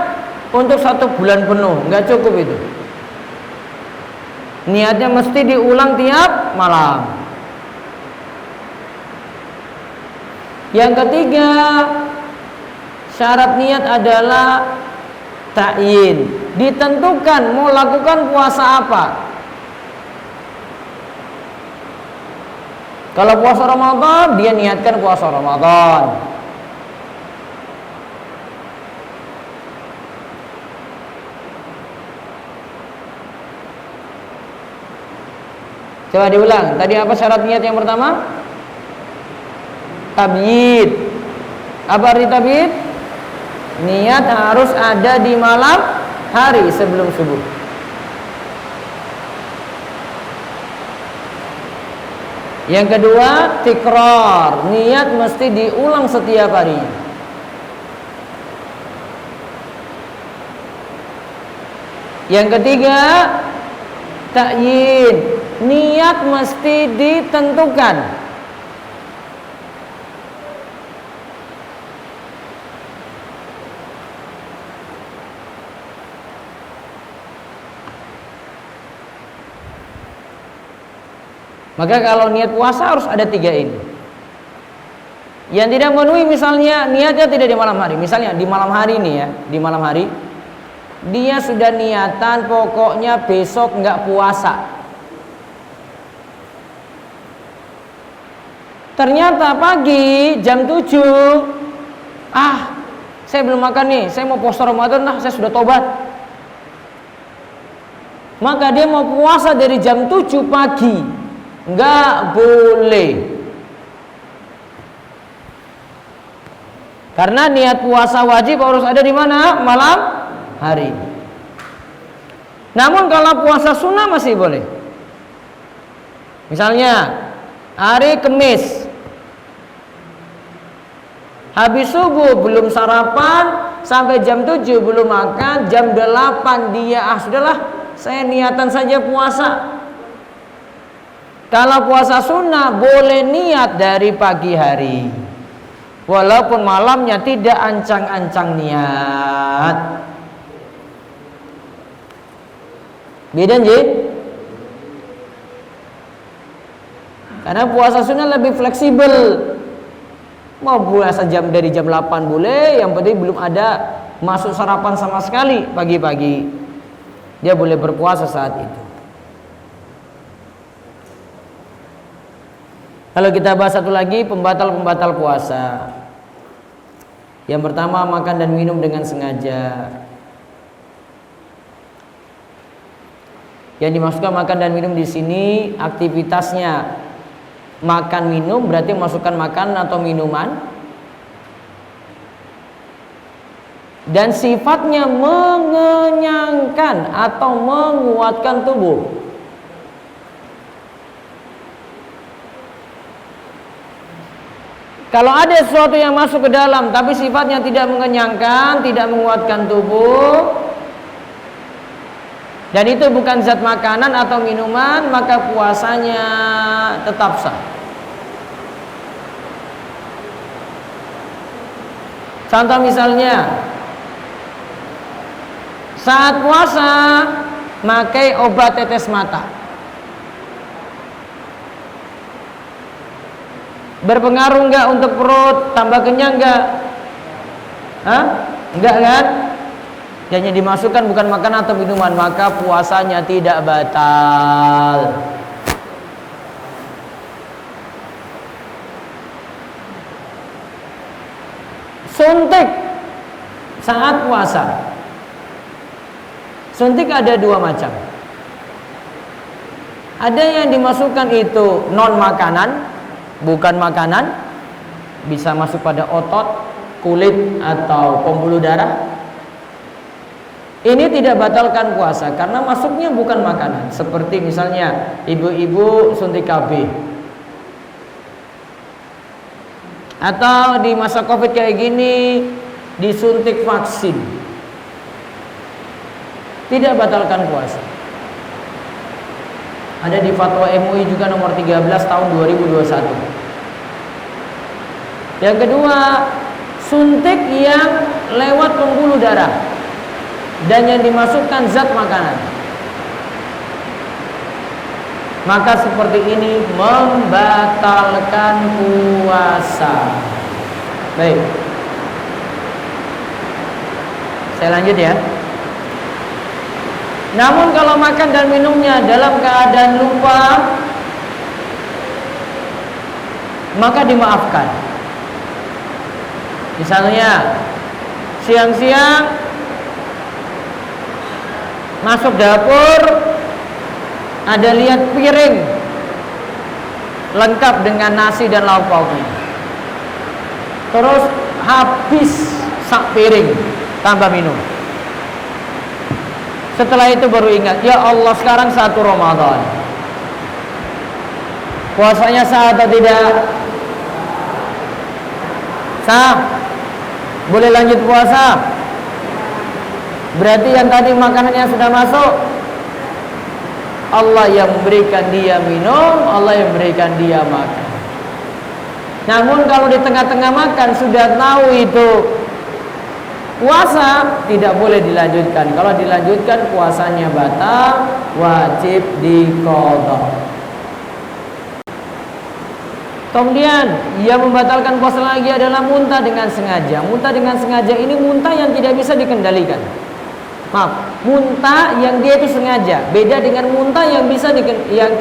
untuk 1 bulan penuh, nggak cukup itu. Niatnya mesti diulang tiap malam. Yang ketiga, syarat niat adalah ta'yin. Ditentukan mau lakukan puasa apa. Kalau puasa Ramadan, dia niatkan puasa Ramadan. Coba diulang. Tadi apa syarat niat yang pertama? Tabyid. Apa arti tabyid? Niat harus ada di malam hari sebelum subuh. Yang kedua, tikrar. Niat mesti diulang setiap hari. Yang ketiga, ta'yin. Niat mesti ditentukan. Maka kalau niat puasa harus ada 3 ini. Yang tidak memenuhi misalnya niatnya tidak di malam hari. Misalnya di malam hari nih ya, di malam hari dia sudah niatan pokoknya besok nggak puasa. Ternyata pagi jam 7, saya belum makan nih, saya mau puasa Ramadan, saya sudah tobat. Maka dia mau puasa dari jam 7 pagi. Nggak boleh. Karena niat puasa wajib harus ada di mana? Malam hari. Namun kalau puasa sunnah masih boleh. Misalnya hari Kamis, habis subuh belum sarapan, sampai jam 7 belum makan, jam 8 dia sudahlah saya niatan saja puasa. Kalau puasa sunnah boleh niat dari pagi hari, walaupun malamnya tidak ancang-ancang niat. Beda nggih? Karena puasa sunnah lebih fleksibel. Mau puasa dari jam 8 boleh, yang penting belum ada masuk sarapan sama sekali pagi-pagi. Dia boleh berpuasa saat itu. Kalau kita bahas satu lagi, pembatal-pembatal puasa. Yang pertama, makan dan minum dengan sengaja. Yang dimasukkan makan dan minum di sini aktivitasnya makan minum, berarti masukkan makanan atau minuman, dan sifatnya mengenyangkan atau menguatkan tubuh. Kalau ada sesuatu yang masuk ke dalam tapi sifatnya tidak mengenyangkan, tidak menguatkan tubuh, dan itu bukan zat makanan atau minuman, maka puasanya tetap sah. Contoh misalnya, saat puasa pakai obat tetes mata, berpengaruh enggak untuk perut? Tambah kenyang enggak? Enggak kan? Yang dimasukkan bukan makanan atau minuman, maka puasanya tidak batal. Suntik saat puasa. Suntik ada dua macam. Ada yang dimasukkan itu non makanan, bukan makanan, bisa masuk pada otot, kulit atau pembuluh darah. Ini tidak batalkan puasa karena masuknya bukan makanan. Seperti misalnya ibu-ibu suntik KB, atau di masa Covid kayak gini disuntik vaksin, tidak batalkan puasa. Ada di fatwa MUI juga nomor 13 tahun 2021. Yang kedua, suntik yang lewat pembuluh darah dan yang dimasukkan zat makanan, maka seperti ini membatalkan puasa. Baik, saya lanjut ya. Namun kalau makan dan minumnya dalam keadaan lupa, maka dimaafkan. Misalnya siang-siang masuk dapur, ada lihat piring lengkap dengan nasi dan lauk pauknya, terus habis sak piring tambah minum. Setelah itu baru ingat, ya Allah sekarang 1 Ramadan, puasanya sah atau tidak? Sah, boleh lanjut puasa. Berarti yang tadi makanannya sudah masuk, Allah yang memberikan dia minum, Allah yang memberikan dia makan. Namun kalau di tengah-tengah makan sudah tahu itu puasa, tidak boleh dilanjutkan. Kalau dilanjutkan puasanya batal, wajib diqadha. Kemudian yang membatalkan puasa lagi adalah muntah dengan sengaja. Muntah dengan sengaja ini muntah yang tidak bisa dikendalikan. Maaf, muntah yang dia itu sengaja, beda dengan muntah yang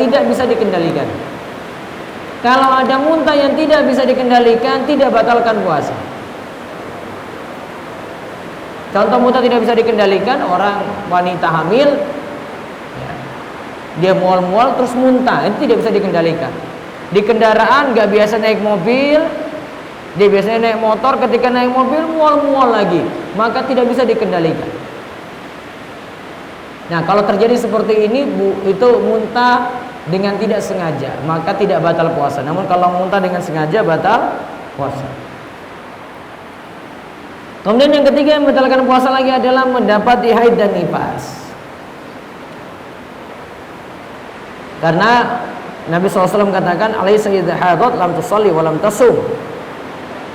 tidak bisa dikendalikan. Kalau ada muntah yang tidak bisa dikendalikan, tidak batalkan puasa. Contoh muntah tidak bisa dikendalikan, orang wanita hamil, ya, dia mual-mual terus muntah, itu tidak bisa dikendalikan. Di kendaraan nggak biasa naik mobil, Dia biasanya naik motor, ketika naik mobil mual-mual lagi, maka tidak bisa dikendalikan. Nah, kalau terjadi seperti ini, itu muntah dengan tidak sengaja, maka tidak batal puasa. Namun kalau muntah dengan sengaja, batal puasa. Kemudian yang ketiga yang membatalkan puasa lagi adalah mendapati haid dan nifas. Karena Nabi SAW katakan, "Alaysa idza hadat lam tusalli wa lam tasum."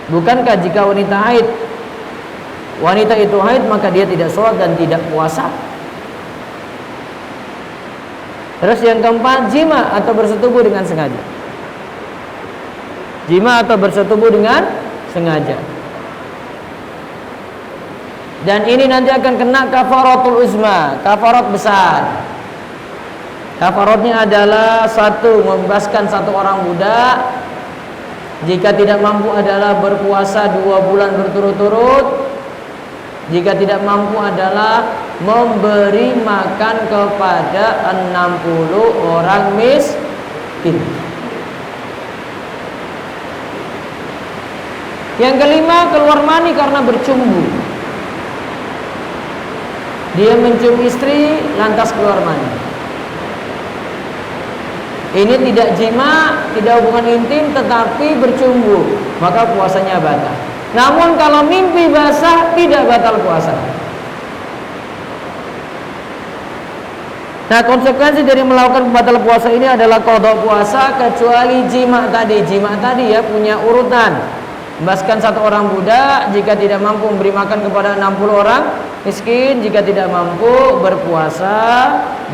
Bukankah jika wanita itu haid maka dia tidak sholat dan tidak puasa? Terus yang keempat, jima atau bersetubuh dengan sengaja. Jima atau bersetubuh dengan sengaja. Dan ini nanti akan kena kafaratul uzma, kafarat besar. Kafaratnya adalah satu, membebaskan satu orang budak. Jika tidak mampu adalah berpuasa 2 bulan berturut-turut. Jika tidak mampu adalah memberi makan kepada 60 orang miskin. Yang kelima, keluar mani karena bercumbu. Dia mencium istri lantas keluar mani. Ini tidak jima, tidak hubungan intim, tetapi bercumbu, maka puasanya batal. Namun kalau mimpi basah, tidak batal puasa. Nah, konsekuensi dari melakukan batal puasa ini adalah qada puasa, kecuali jima tadi. Jima tadi ya punya urutan. Membebaskan satu orang budak, jika tidak mampu memberi makan kepada 60 orang miskin, jika tidak mampu berpuasa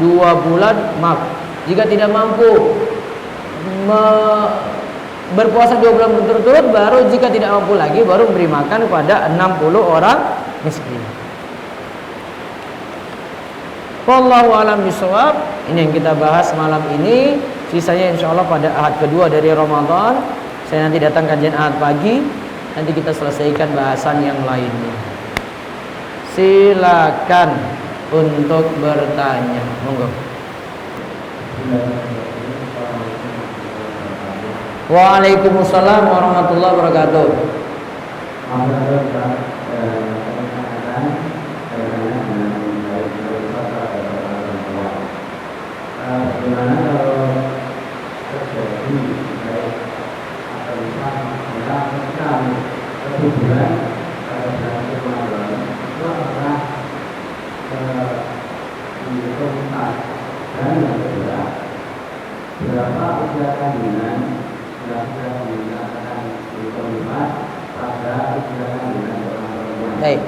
2 bulan, jika tidak mampu berpuasa 2 bulan berturut-turut, baru jika tidak mampu lagi baru memberi makan kepada 60 orang miskin. Wallahu a'lam bishawab. Ini yang kita bahas malam ini. Sisanya insyaallah pada ahad kedua dari Ramadan. Saya nanti datang kajian ahad pagi. Nanti kita selesaikan bahasan yang lainnya. Silakan untuk bertanya. Monggo. Waalaikumsalam warahmatullahi wabarakatuh. Bagaimana kalau terjadi atau misalnya kebutuhan pada saat Ramadan itu apakah dihitung dan yang kedua berapa usia kandungan yang sudah dikatakan dihitung pada usia kandungan orang perempuan? Baik,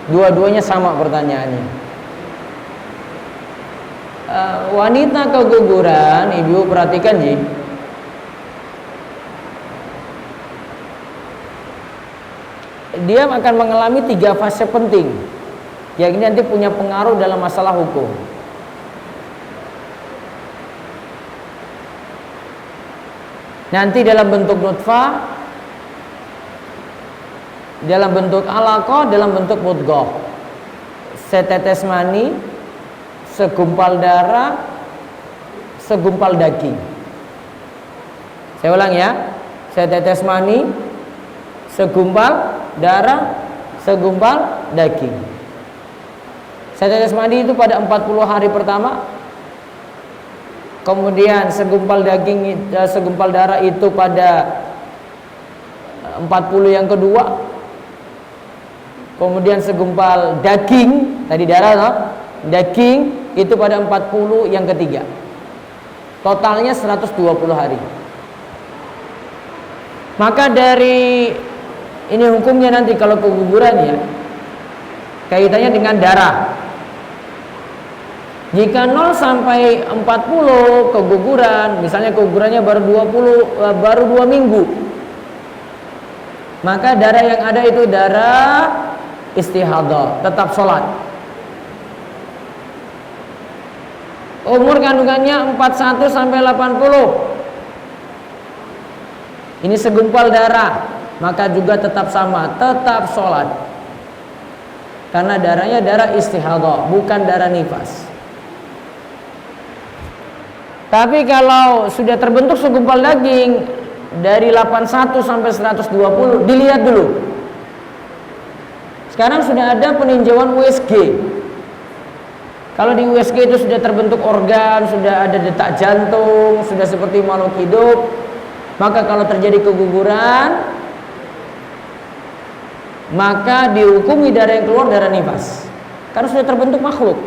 dua-duanya sama pertanyaannya. Wanita keguguran, ibu perhatikan ji, dia akan mengalami 3 fase penting yang ini nanti punya pengaruh dalam masalah hukum. Nanti dalam bentuk nutfah, dalam bentuk alaqah, dalam bentuk mudghah, setetes mani, segumpal darah, segumpal daging. Saya ulang ya, setetes mani, segumpal darah, segumpal daging. Setetes mani itu pada 40 hari pertama. Kemudian segumpal daging, segumpal darah itu pada 40 yang kedua. Kemudian segumpal daging, tadi darah no? Daging itu pada 40 yang ketiga. Totalnya 120 hari. Maka dari ini hukumnya nanti kalau keguguran ya, kaitannya dengan darah. Jika 0 sampai 40 keguguran, misalnya kegugurannya baru 2 minggu, maka darah yang ada itu darah istihadah, tetap sholat. Umur kandungannya 41 sampai 80. Ini segumpal darah, maka juga tetap sama, tetap sholat. Karena darahnya darah istihadah, bukan darah nifas. Tapi kalau sudah terbentuk segumpal daging dari 81 sampai 120 dilihat dulu. Sekarang sudah ada peninjauan USG. Kalau di USG itu sudah terbentuk organ, sudah ada detak jantung, sudah seperti makhluk hidup, maka kalau terjadi keguguran, maka dihukumi darah yang keluar darah nifas, karena sudah terbentuk makhluk.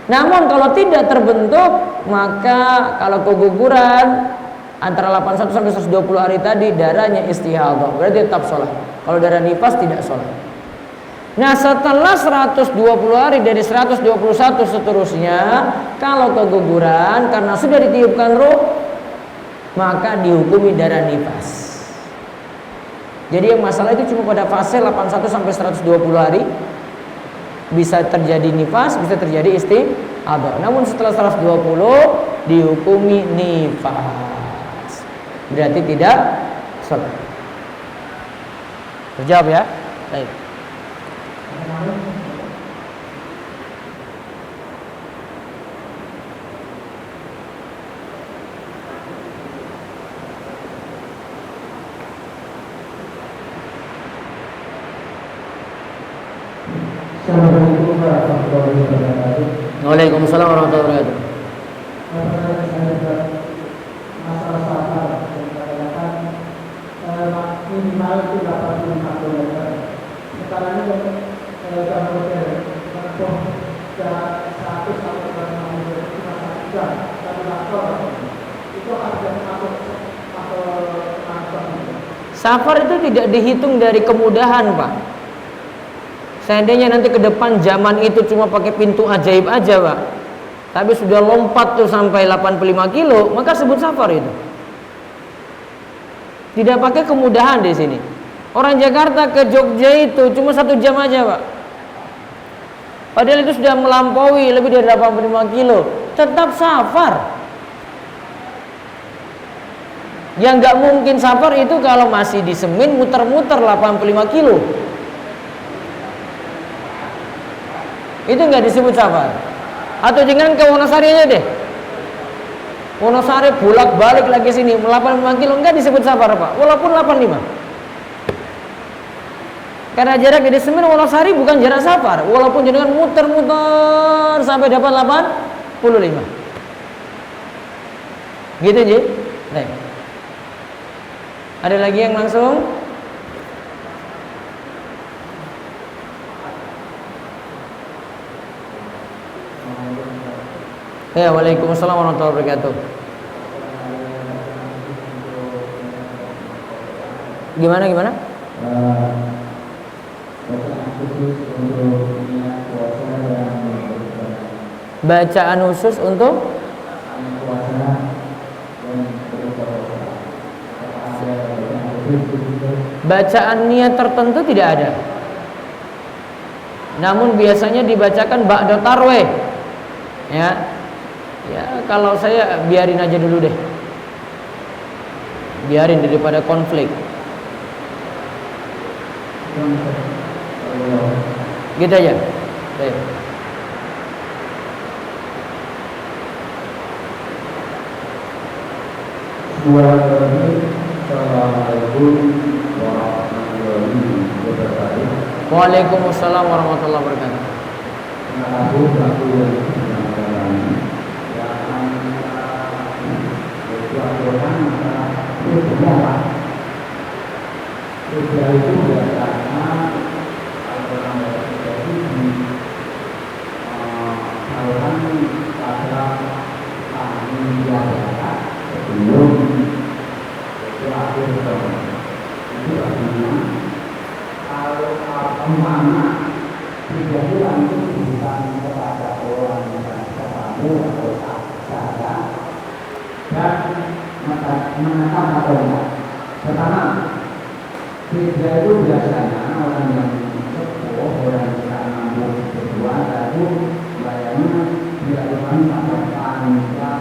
Namun kalau tidak terbentuk, maka kalau keguguran antara 81 sampai 120 hari tadi darahnya istihadhah, berarti tetap sholat. Kalau darah nifas tidak sholat. Nah, setelah 120 hari dari 121 seterusnya, kalau keguguran karena sudah ditiupkan ruh, maka dihukumi darah nifas. Jadi yang masalah itu cuma pada fase 81 sampai 120 hari bisa terjadi nifas, bisa terjadi istihadhah. Namun setelah 120 dihukumi nifas. Berarti tidak sholat. Terjawab ya? Baik. Assalamualaikum warahmatullahi wabarakatuh. Waalaikumsalam warahmatullahi wabarakatuh. Masalah safar yang katakan minimal itu 85 km. Sekarang ini jam modern menempuh jarak 100 sampai 250 km cuma 1 jam. Satu lakor itu harga masuk Safar itu tidak dihitung dari kemudahan, Pak. Seandainya nanti ke depan zaman itu cuma pakai pintu ajaib aja, Pak, tapi sudah lompat tuh sampai 85 kilo, maka sebut safar itu. Tidak pakai kemudahan di sini. Orang Jakarta ke Jogja itu cuma 1 jam aja, Pak. Padahal itu sudah melampaui lebih dari 85 kilo. Tetap safar. Yang nggak mungkin safar itu kalau masih di Semin muter-muter 85 kilo. Itu nggak disebut safar. Atau jangan ke Wonosari aja deh. Wonosari bolak-balik lagi sini 85 kilo, nggak disebut safar, Pak. Walaupun 85. Karena jarak dari Semin Wonosari bukan jarak safar, walaupun jenengan muter-muter sampai dapat 85. Gitu, Ji. Baik. Ada lagi yang langsung? Ya, waalaikumsalam warahmatullahi wabarakatuh. Gimana? Bacaan khusus untuk bacaan niat tertentu tidak ada. Namun biasanya dibacakan ba'da tarwih. Ya, kalau saya biarin aja dulu deh. Biarin daripada konflik. Gitu aja. Baik. Waalaikumsalam warahmatullahi wabarakatuh. Itu biasanya saluran pada kami biasa sebelum itu akhir tahun itu artinya kalau umpama 3 bulan itu bukan kepada orang yang tertamu atau saja dan menekan atau enggak. Pertama, Hijrah itu biasanya orang yang sepuh, orang yang mampu berdua, lalu bayarnya dilakukan pada panitia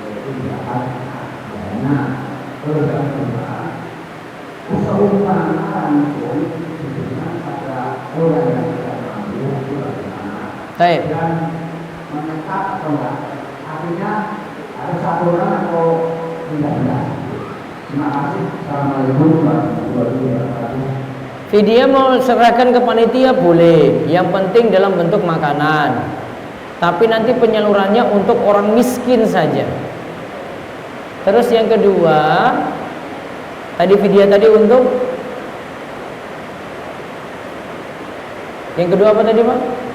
yaitu zakat dana. Kalau yang kedua, usaha itu diberikan pada orang yang tidak mampu bagaimana dan menekan atau enggak. Artinya ada satu orang atau Tidak. Terima kasih. Assalamualaikum warahmatullahi wabarakatuh. Fidyah mau serahkan ke panitia boleh, yang penting dalam bentuk makanan. Tapi nanti penyalurannya untuk orang miskin saja. Terus yang kedua, tadi fidyah tadi untuk yang kedua apa tadi, Pak?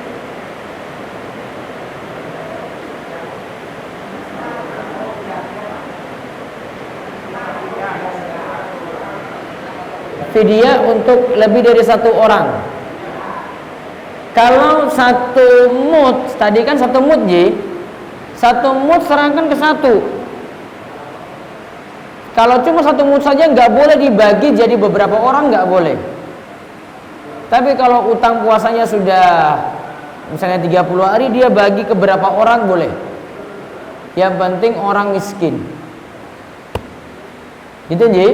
Fidyah untuk lebih dari satu orang. Kalau satu mud, tadi kan satu mud Ji, satu mud serahkan ke satu. Kalau cuma satu mud saja nggak boleh dibagi jadi beberapa orang, nggak boleh. Tapi kalau utang puasanya sudah misalnya 30 hari, dia bagi ke berapa orang boleh. Yang penting orang miskin. Gitu Ji.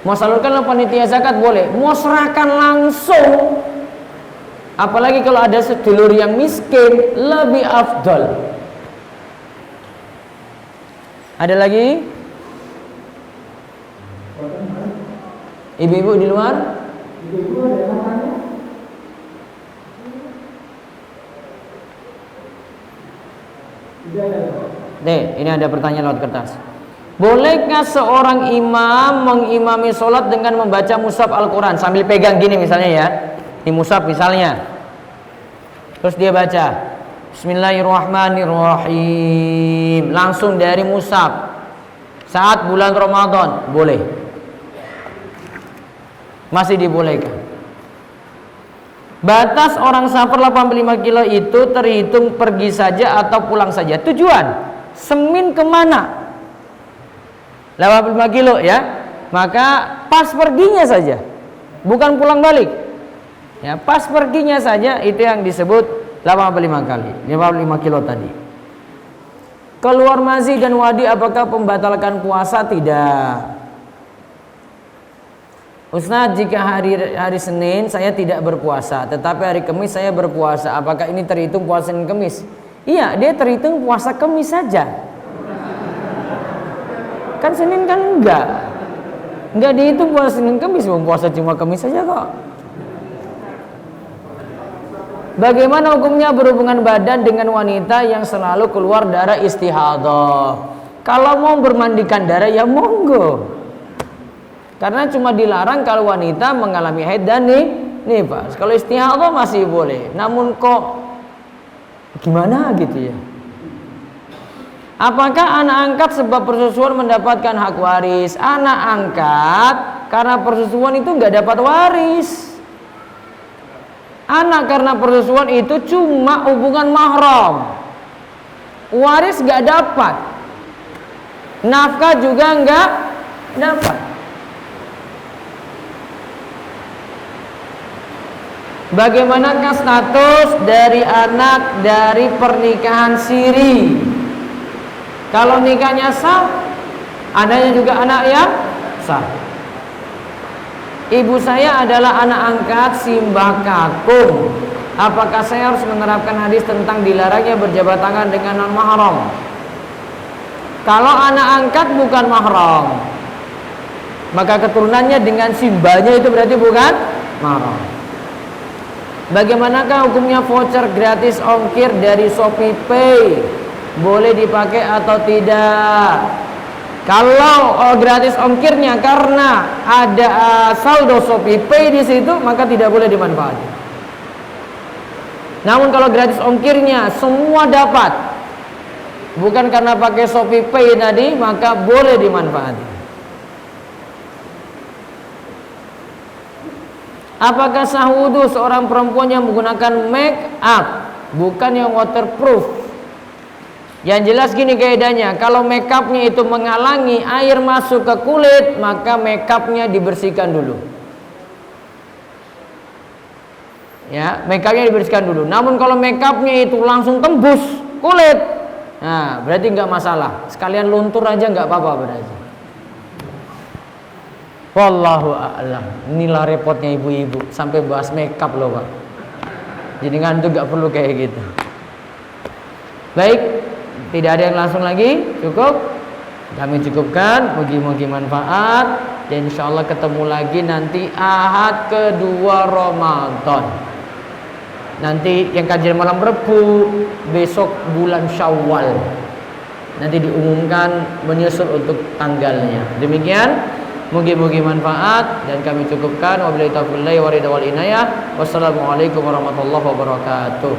Mau salurkan panitia zakat boleh, mau serahkan langsung, apalagi kalau ada sedulur yang miskin, lebih afdol. Ada lagi? Ibu-ibu di luar? Ibu-ibu ada yang mau tanya? Tidak ada. Nih, ini ada pertanyaan lewat kertas. Bolehkah seorang imam mengimami sholat dengan membaca mushaf Al-Quran sambil pegang gini misalnya ya, di mushaf misalnya, terus dia baca Bismillahirrahmanirrahim langsung dari mushaf saat bulan Ramadan, boleh, masih dibolehkan. Batas orang safar 85 kilo itu terhitung pergi saja atau pulang saja. Tujuan Semin kemana? 85 kilo ya, maka pas perginya saja, bukan pulang balik ya, pas perginya saja, itu yang disebut 85 kali 55 kilo tadi. Keluar mazi dan wadi apakah membatalkan puasa? Tidak. Ustaz, jika hari Senin saya tidak berpuasa, tetapi hari Kamis saya berpuasa, apakah ini terhitung puasa Senin Kamis? Iya, dia terhitung puasa Kamis saja. Kan Senin kan enggak dihitung puasa Senin Kamis, puasa cuma Kamis saja kok. Bagaimana hukumnya berhubungan badan dengan wanita yang selalu keluar darah istihadah? Kalau mau bermandikan darah ya monggo, karena cuma dilarang kalau wanita mengalami haid dan nifas. Kalau istihadah masih boleh, namun kok gimana gitu ya? Apakah anak angkat sebab persusuan mendapatkan hak waris? Anak angkat karena persusuan itu nggak dapat waris. Anak karena persusuan itu cuma hubungan mahram, waris nggak dapat, nafkah juga nggak dapat. Bagaimanakah status dari anak dari pernikahan siri? Kalau nikahnya sah, anaknya juga anak yang sah. Ibu saya adalah anak angkat simbah kakung. Apakah saya harus menerapkan hadis tentang dilarangnya berjabat tangan dengan non mahram? Kalau anak angkat bukan mahram, maka keturunannya dengan simbahnya itu berarti bukan mahram. Bagaimanakah hukumnya voucher gratis ongkir dari Shopee Pay? Boleh dipakai atau tidak? Kalau gratis ongkirnya karena ada saldo Shopee Pay di situ, maka tidak boleh dimanfaatkan. Namun kalau gratis ongkirnya semua dapat, bukan karena pakai Shopee Pay tadi, maka boleh dimanfaatkan. Apakah sah wudu seorang perempuan yang menggunakan make up, bukan yang waterproof? Yang jelas gini kaidahnya, kalau make upnya itu menghalangi air masuk ke kulit, maka make upnya dibersihkan dulu. Ya, make upnya dibersihkan dulu. Namun kalau make upnya itu langsung tembus kulit, nah berarti nggak masalah. Sekalian luntur aja nggak apa-apa berarti. Wallahu a'lam. Inilah repotnya ibu-ibu sampai bahas make up loh Pak. Jadi ngantuk nggak perlu kayak gitu. Baik. Tidak ada yang langsung lagi? Cukup? Kami cukupkan, mugi-mugi manfaat. Dan insyaallah ketemu lagi nanti Ahad kedua Ramadan. Nanti yang kajian malam Rebu, besok bulan Syawal. Nanti diumumkan menyusul untuk tanggalnya. Demikian, mugi-mugi manfaat dan kami cukupkan. Wabillahi taufiq wal hidayah wal inayah. Wassalamualaikum warahmatullahi wabarakatuh.